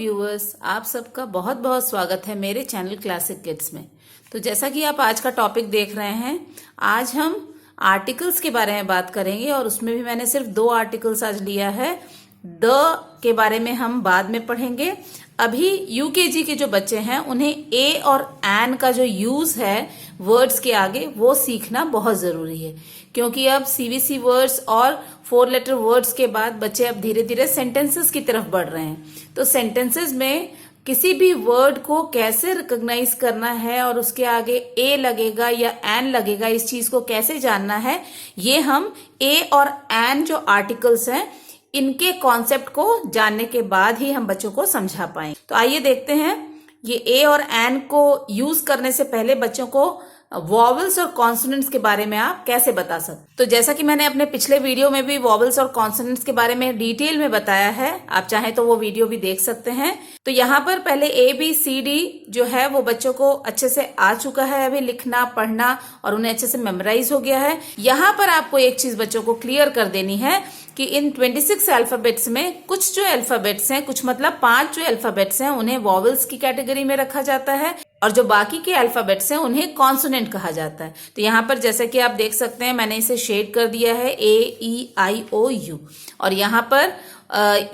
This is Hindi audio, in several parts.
व्यूअर्स, आप सबका बहुत बहुत स्वागत है मेरे चैनल क्लासिक किड्स में। तो जैसा कि आप आज का टॉपिक देख रहे हैं, आज हम आर्टिकल्स के बारे में बात करेंगे और उसमें भी मैंने सिर्फ 2 आर्टिकल्स आज लिया है। द के बारे में हम बाद में पढ़ेंगे। अभी यूकेजी के जो बच्चे हैं उन्हें ए और एन का जो यूज है वर्ड्स के आगे वो सीखना बहुत जरूरी है, क्योंकि अब सीवीसी वर्ड्स और 4 लेटर वर्ड्स के बाद बच्चे अब धीरे धीरे सेंटेंसेस की तरफ बढ़ रहे हैं। तो सेंटेंसेस में किसी भी वर्ड को कैसे रिकॉग्नाइज करना है और उसके आगे ए लगेगा या एन लगेगा, इस चीज को कैसे जानना है, ये हम ए और एन जो आर्टिकल्स हैं इनके कॉन्सेप्ट को जानने के बाद ही हम बच्चों को समझा पाएंगे। तो आइए देखते हैं ये ए और एन को यूज करने से पहले बच्चों को वॉवल्स और कॉन्सोनेंट्स के बारे में आप कैसे बता सकते। तो जैसा कि मैंने अपने पिछले वीडियो में भी वॉवल्स और कॉन्सोनेंट्स के बारे में डिटेल में बताया है, आप चाहें तो वो वीडियो भी देख सकते हैं। तो यहाँ पर पहले ABCD जो है वो बच्चों को अच्छे से आ चुका है, अभी लिखना पढ़ना और उन्हें अच्छे से मेमोराइज हो गया है। यहाँ पर आपको एक चीज बच्चों को क्लियर कर देनी है कि इन 26 अल्फाबेट्स में कुछ जो अल्फाबेट्स हैं, कुछ मतलब 5 जो अल्फाबेट्स हैं उन्हें वॉवल्स की कैटेगरी में रखा जाता है और जो बाकी के अल्फाबेट्स हैं उन्हें कॉन्सोनेंट कहा जाता है। तो यहाँ पर जैसे कि आप देख सकते हैं, मैंने इसे शेड कर दिया है AEIOU और यहाँ पर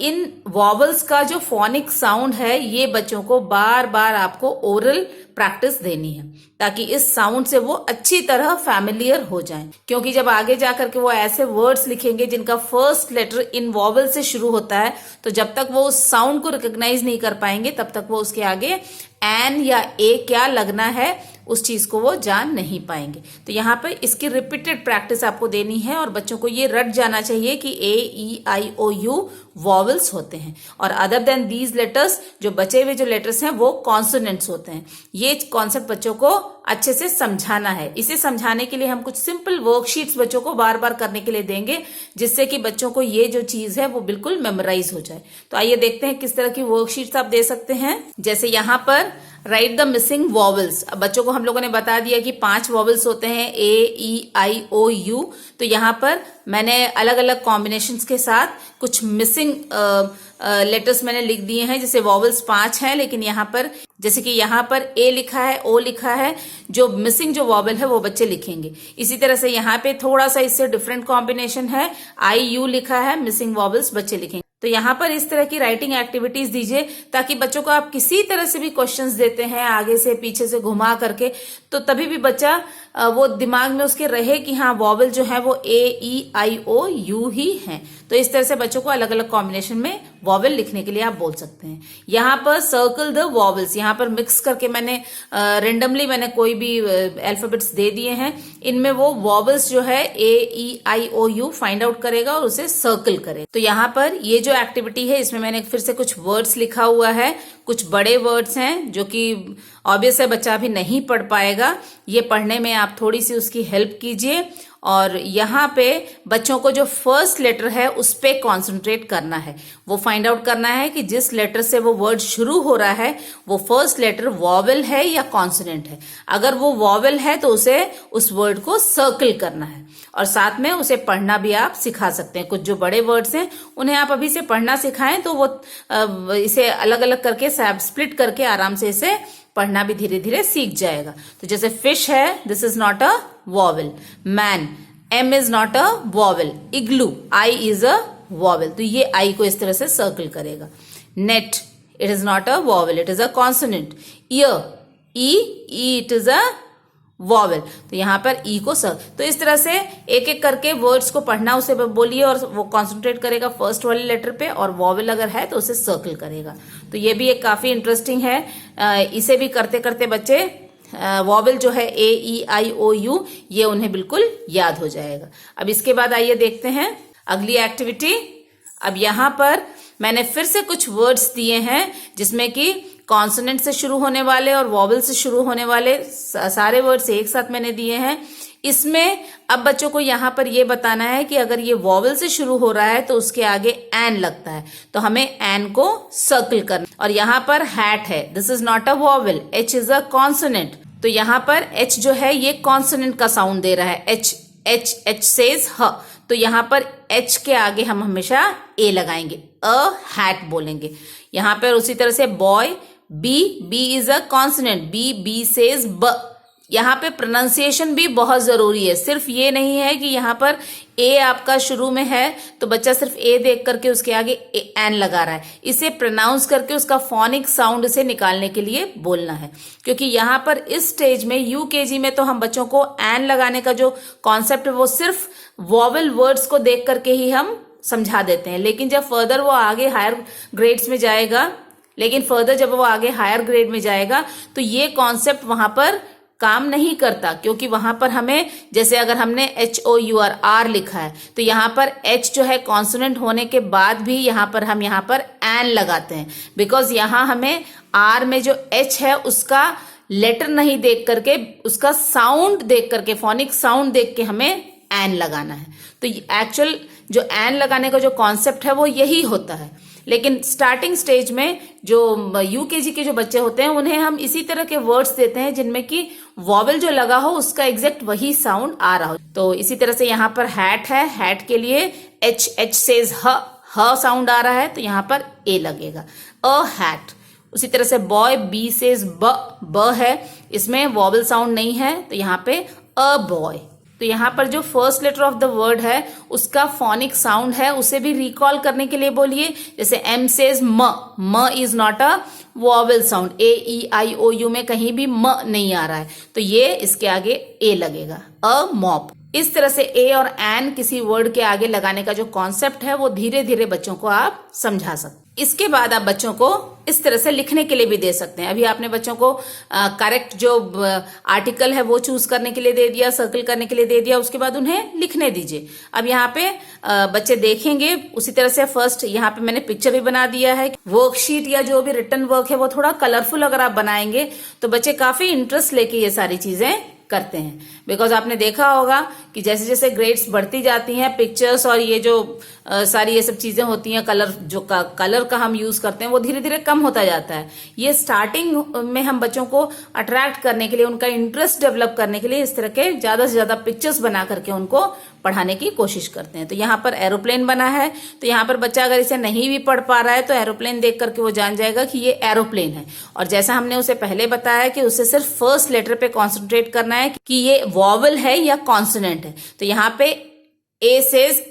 इन वॉवल्स का जो फोनिक साउंड है ये बच्चों को बार बार आपको ओरल प्रैक्टिस देनी है, ताकि इस साउंड से वो अच्छी तरह फैमिलियर हो जाएं। क्योंकि जब आगे जाकर के वो ऐसे वर्ड्स लिखेंगे जिनका फर्स्ट लेटर इन वॉवल से शुरू होता है, तो जब तक वो उस साउंड को रिकॉग्नाइज नहीं कर पाएंगे तब तक वो उसके आगे एन या ए क्या लगना है उस चीज को वो जान नहीं पाएंगे। तो यहाँ पर इसकी रिपीटेड प्रैक्टिस आपको देनी है और बच्चों को ये रट जाना चाहिए कि AEIOU वॉवल्स होते हैं और अदर देन दीज लेटर्स जो बचे हुए जो लेटर्स हैं वो कॉन्सोनेंट्स होते हैं। ये कॉन्सेप्ट बच्चों को अच्छे से समझाना है। इसे समझाने के लिए हम कुछ सिंपल वर्कशीट्स बच्चों को बार बार करने के लिए देंगे, जिससे कि बच्चों को ये जो चीज है वो बिल्कुल मेमोराइज हो जाए। तो आइए देखते हैं किस तरह की वर्कशीट्स आप दे सकते हैं। जैसे यहाँ पर राइट द मिसिंग वॉवल्स। अब बच्चों को हम लोगों ने बता दिया कि 5 वॉवल्स होते हैं AEIOU। तो यहाँ पर मैंने अलग अलग कॉम्बिनेशंस के साथ कुछ मिसिंग लेटर्स मैंने लिख दिए हैं। जैसे वॉवल्स 5 हैं, लेकिन यहाँ पर जैसे कि यहाँ पर A लिखा है, O लिखा है, जो मिसिंग जो वॉवल है वो बच्चे लिखेंगे। इसी तरह से यहाँ पे थोड़ा सा इससे डिफरेंट कॉम्बिनेशन है, IU लिखा है, मिसिंग वॉवल्स बच्चे लिखेंगे। तो यहाँ पर इस तरह की राइटिंग एक्टिविटीज दीजिए, ताकि बच्चों को आप किसी तरह से भी क्वेश्चंस देते हैं आगे से पीछे से घुमा करके, तो तभी भी बच्चा वो दिमाग में उसके रहे कि हाँ वॉवल जो है वो AEIOU ही है। तो इस तरह से बच्चों को अलग अलग कॉम्बिनेशन में वॉवल लिखने के लिए आप बोल सकते हैं। यहाँ पर सर्कल द वॉवल्स, यहाँ पर मिक्स करके मैंने रेंडमली मैंने कोई भी अल्फाबेट्स दे दिए हैं। इनमें वो वॉवल्स जो है AEIOU फाइंड आउट करेगा और उसे सर्कल करेगा। तो यहाँ पर ये जो एक्टिविटी है इसमें मैंने फिर से कुछ वर्ड्स लिखा हुआ है, कुछ बड़े वर्ड्स हैं जो कि ऑब्वियस है बच्चा अभी नहीं पढ़ पाएगा। ये पढ़ने में आप थोड़ी सी उसकी हेल्प कीजिए और यहाँ पे बच्चों को जो फर्स्ट लेटर है उस पे कॉन्सेंट्रेट करना है। वो फाइंड आउट करना है कि जिस लेटर से वो वर्ड शुरू हो रहा है वो फर्स्ट लेटर वॉवल है या कॉन्सोनेंट है। अगर वो वॉवल है तो उसे उस वर्ड को सर्कल करना है और साथ में उसे पढ़ना भी आप सिखा सकते हैं। कुछ जो बड़े वर्ड्स हैं उन्हें आप अभी से पढ़ना सिखाएं तो वो इसे अलग अलग करके स्प्लिट करके आराम से इसे पढ़ना भी धीरे धीरे सीख जाएगा। तो जैसे फिश है, this is not a vowel. Man, M is not a vowel. Igloo, I is a vowel. तो ये I को इस तरह से सर्कल करेगा। Net, it is not a vowel, it is a consonant. Year, E it is a vowel. तो यहाँ पर E को तो इस तरह से एक एक करके वर्ड्स को पढ़ना उसे बोलिए और वो कॉन्सेंट्रेट करेगा फर्स्ट वाले लेटर पे, और वॉवल अगर है तो उसे सर्कल करेगा। तो ये भी एक काफी इंटरेस्टिंग है। इसे भी करते करते बच्चे वॉवल जो है AEIOU ये उन्हें बिल्कुल याद हो जाएगा। अब इसके बाद आइए देखते हैं अगली एक्टिविटी। अब यहाँ पर मैंने फिर से कुछ वर्ड्स दिए हैं जिसमें कि कॉन्सोनेंट से शुरू होने वाले और वॉवल से शुरू होने वाले सारे वर्ड्स एक साथ मैंने दिए हैं। इसमें अब बच्चों को यहाँ पर ये बताना है कि अगर ये वॉवल से शुरू हो रहा है तो उसके आगे एन लगता है, तो हमें एन को सर्कल करना। और यहाँ पर हैट है, this is not a vowel, H is a consonant. तो यहाँ पर H जो है ये कॉन्सोनेंट का साउंड दे रहा है, H सेज ह। तो यहाँ पर H के आगे हम हमेशा A लगाएंगे, अ हैट बोलेंगे। यहाँ पर उसी तरह से boy, B is a consonant, B says ब। यहाँ पे प्रोनाउंसिएशन भी बहुत जरूरी है। सिर्फ ये नहीं है कि यहाँ पर ए आपका शुरू में है तो बच्चा सिर्फ ए देख करके उसके आगे एन लगा रहा है। इसे प्रोनाउंस करके उसका फोनिक साउंड से निकालने के लिए बोलना है, क्योंकि यहाँ पर इस स्टेज में यूकेजी में तो हम बच्चों को एन लगाने का जो कॉन्सेप्ट है वो सिर्फ वॉवेल वर्ड्स को देख करके ही हम समझा देते हैं। लेकिन जब फर्दर वो आगे हायर ग्रेड्स में जाएगा जब वो आगे हायर ग्रेड में जाएगा तो ये कॉन्सेप्ट वहां पर काम नहीं करता, क्योंकि वहां पर हमें, जैसे अगर हमने HOUR लिखा है तो यहाँ पर H जो है कॉन्सोनेंट होने के बाद भी यहाँ पर हम यहाँ पर एन लगाते हैं, बिकॉज यहाँ हमें R में जो H है उसका लेटर नहीं देख करके, उसका साउंड देख करके, फोनिक साउंड देख के हमें एन लगाना है। तो एक्चुअल जो एन लगाने का जो कॉन्सेप्ट है वो यही होता है। लेकिन स्टार्टिंग स्टेज में जो यूकेजी के जो बच्चे होते हैं उन्हें हम इसी तरह के वर्ड्स देते हैं जिनमें कि वॉवेल जो लगा हो उसका एग्जैक्ट वही साउंड आ रहा हो। तो इसी तरह से यहाँ पर हैट है, हैट के लिए H सेज ह साउंड आ रहा है तो यहाँ पर ए लगेगा, अ हैट। उसी तरह से बॉय, बी सेज ब है, इसमें वॉवेल साउंड नहीं है तो यहाँ पे अ बॉय। तो यहाँ पर जो first letter of the word है उसका फोनिक साउंड है उसे भी रिकॉल करने के लिए बोलिए। जैसे M सेज म is not a vowel sound, AEIOU में कहीं भी म नहीं आ रहा है तो ये इसके आगे ए लगेगा, अ मॉप। इस तरह से ए और एन किसी वर्ड के आगे लगाने का जो कॉन्सेप्ट है वो धीरे धीरे बच्चों को आप समझा सकते हैं। इसके बाद आप बच्चों को इस तरह से लिखने के लिए भी दे सकते हैं। अभी आपने बच्चों को करेक्ट जो आर्टिकल है वो चूज करने के लिए दे दिया, सर्कल करने के लिए दे दिया, उसके बाद उन्हें लिखने दीजिए। अब यहाँ पे बच्चे देखेंगे, उसी तरह से फर्स्ट यहाँ पे मैंने पिक्चर भी बना दिया है। वर्कशीट या जो भी रिटन वर्क है वो थोड़ा कलरफुल अगर आप बनाएंगे तो बच्चे काफी इंटरेस्ट लेके ये सारी चीजें करते हैं। बिकॉज आपने देखा होगा कि जैसे जैसे ग्रेड्स बढ़ती जाती हैं, पिक्चर्स और ये जो सारी ये सब चीजें होती हैं, कलर का हम यूज करते हैं वो धीरे धीरे कम होता जाता है। ये स्टार्टिंग में हम बच्चों को अट्रैक्ट करने के लिए, उनका इंटरेस्ट डेवलप करने के लिए इस तरह के ज्यादा से ज्यादा पिक्चर्स बना करके उनको पढ़ाने की कोशिश करते हैं। तो यहाँ पर एरोप्लेन बना है तो यहाँ पर बच्चा अगर इसे नहीं भी पढ़ पा रहा है तो एरोप्लेन देख करके वो जान जाएगा कि ये एरोप्लेन है। और जैसा हमने उसे पहले बताया कि उसे सिर्फ फर्स्ट लेटर पे कॉन्सेंट्रेट करना है कि ये वॉवेल है या कॉन्सोनेंट है। तो यहाँ पे ए सेज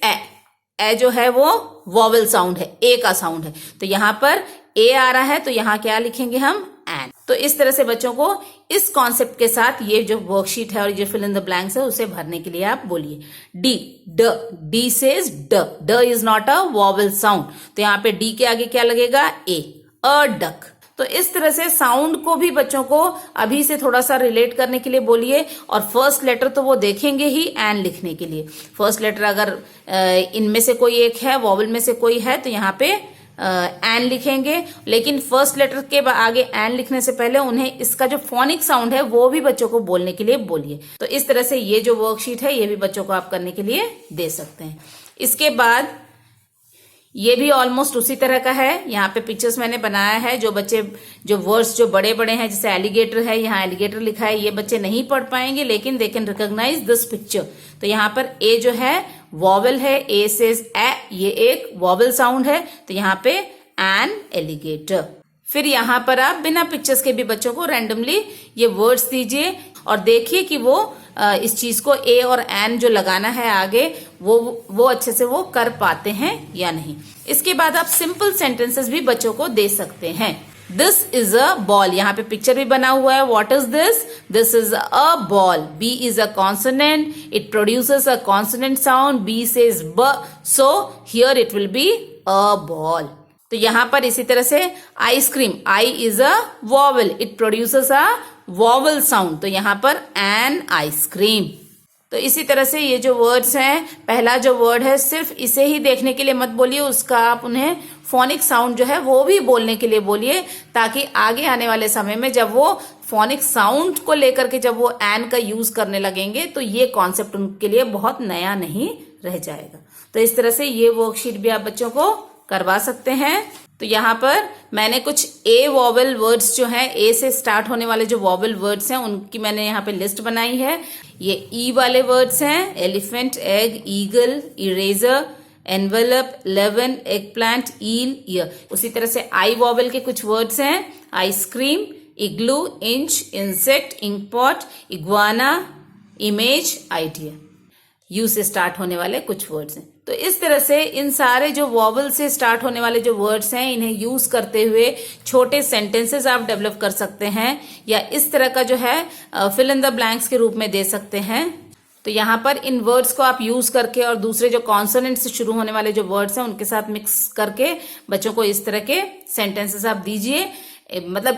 ए जो है वो वॉवेल साउंड है, ए का साउंड है। तो यहाँ पर ए आ रहा है तो यहाँ क्या लिखेंगे हम, एन। तो इस तरह से बच्चों को इस कॉन्सेप्ट के साथ ये जो वर्कशीट है और ये फिल इन द ब्लैंक्स है उसे भरने के लिए आप बोलिए। डी सेज ड is not a vowel sound तो यहाँ पे डी के आगे क्या लगेगा, ए, अ डक। तो इस तरह से साउंड को भी बच्चों को अभी से थोड़ा सा रिलेट करने के लिए बोलिए। और फर्स्ट लेटर तो वो देखेंगे ही एन लिखने के लिए। फर्स्ट लेटर अगर इनमें से कोई एक है, वॉवेल में से कोई है तो यहाँ पे एन लिखेंगे। लेकिन फर्स्ट लेटर के आगे एन लिखने से पहले उन्हें इसका जो फोनिक साउंड है वो भी बच्चों को बोलने के लिए बोलिए। तो इस तरह से ये जो वर्कशीट है ये भी बच्चों को आप करने के लिए दे सकते हैं। इसके बाद ये भी ऑलमोस्ट उसी तरह का है। यहाँ पे पिक्चर्स मैंने बनाया है। जो बच्चे जो वर्ड्स जो बड़े बड़े हैं, जैसे एलिगेटर है, यहाँ एलिगेटर लिखा है, ये बच्चे नहीं पढ़ पाएंगे लेकिन they can recognise this picture. तो यहाँ पर ए जो है वॉवेल है, ए सेज ए, ये एक वॉवेल साउंड है तो यहाँ पे एन एलिगेटर। फिर यहाँ पर आप बिना पिक्चर्स के भी बच्चों को रैंडमली ये वर्ड्स दीजिए और देखिए कि वो इस चीज को ए और एन जो लगाना है आगे वो अच्छे से वो कर पाते हैं या नहीं। इसके बाद आप सिंपल सेंटेंसेस भी बच्चों को दे सकते हैं। दिस इज अ बॉल, यहाँ पे पिक्चर भी बना हुआ है। What is this, this is a ball. B is a consonant, it produces a consonant sound, B says ब, so here it will be a ball. तो यहाँ पर इसी तरह से ice cream, I is a vowel, it produces a vowel sound, तो यहाँ पर एन आइसक्रीम। तो इसी तरह से ये जो वर्ड्स हैं, पहला जो वर्ड है सिर्फ इसे ही देखने के लिए मत बोलिए, उसका आप उन्हें फोनिक साउंड जो है वो भी बोलने के लिए बोलिए, ताकि आगे आने वाले समय में जब वो फोनिक साउंड को लेकर के जब वो एन का यूज करने लगेंगे तो ये कॉन्सेप्ट उनके लिए बहुत नया नहीं रह जाएगा। तो इस तरह से ये वर्कशीट भी आप बच्चों को करवा सकते हैं। तो यहाँ पर मैंने कुछ ए वॉवल वर्ड्स जो हैं, ए से स्टार्ट होने वाले जो वॉवल वर्ड्स हैं उनकी मैंने यहाँ पे लिस्ट बनाई है। ये ई वाले वर्ड्स हैं, elephant, egg, eagle, eraser, envelope, eleven, egg plant, eel, ear. उसी तरह से आई वॉवल के कुछ वर्ड्स हैं, ice cream, igloo, inch, insect, inkpot, iguana, image, idea. U से स्टार्ट होने वाले कुछ वर्ड्स हैं। तो इस तरह से इन सारे जो वॉवल से स्टार्ट होने वाले जो वर्ड्स हैं इन्हें यूज करते हुए छोटे सेंटेंसेस आप डेवलप कर सकते हैं, या इस तरह का जो है फिल इन द ब्लैंक्स के रूप में दे सकते हैं। तो यहाँ पर इन वर्ड्स को आप यूज करके और दूसरे जो कॉन्सोनेंट से शुरू होने वाले जो वर्ड्स हैं उनके साथ मिक्स करके बच्चों को इस तरह के सेंटेंसेस आप दीजिए। मतलब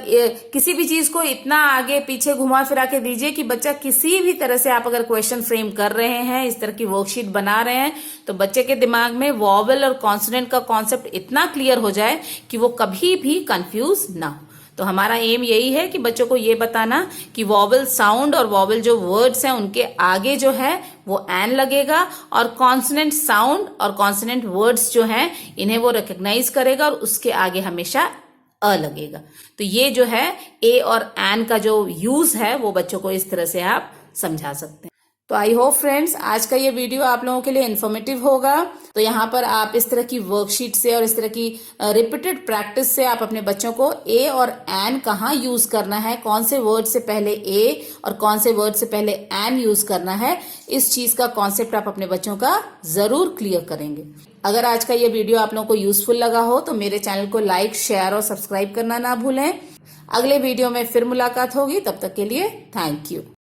किसी भी चीज को इतना आगे पीछे घुमा फिरा के दीजिए कि बच्चा किसी भी तरह से, आप अगर क्वेश्चन फ्रेम कर रहे हैं, इस तरह की वर्कशीट बना रहे हैं, तो बच्चे के दिमाग में वॉवल और कॉन्सोनेंट का कॉन्सेप्ट इतना क्लियर हो जाए कि वो कभी भी कंफ्यूज ना हो। तो हमारा एम यही है कि बच्चों को ये बताना कि वॉवल साउंड और वॉवल जो वर्ड्स हैं उनके आगे जो है वो एन लगेगा, और कॉन्सोनेंट साउंड और कॉन्सोनेंट वर्ड्स जो हैं इन्हें वो रिकॉग्नाइज करेगा और उसके आगे हमेशा अ लगेगा। तो ये जो है ए और एन का जो यूज है वो बच्चों को इस तरह से आप समझा सकते हैं। तो आई होप फ्रेंड्स आज का ये वीडियो आप लोगों के लिए इन्फॉर्मेटिव होगा। तो यहाँ पर आप इस तरह की वर्कशीट से और इस तरह की रिपीटेड प्रैक्टिस से आप अपने बच्चों को ए और एन कहाँ यूज करना है, कौन से वर्ड से पहले ए और कौन से वर्ड से पहले एन यूज करना है, इस चीज का कॉन्सेप्ट आप अपने बच्चों का जरूर क्लियर करेंगे। अगर आज का ये वीडियो आप लोगों को यूजफुल लगा हो तो मेरे चैनल को लाइक, शेयर और सब्सक्राइब करना ना भूलें। अगले वीडियो में फिर मुलाकात होगी, तब तक के लिए थैंक यू।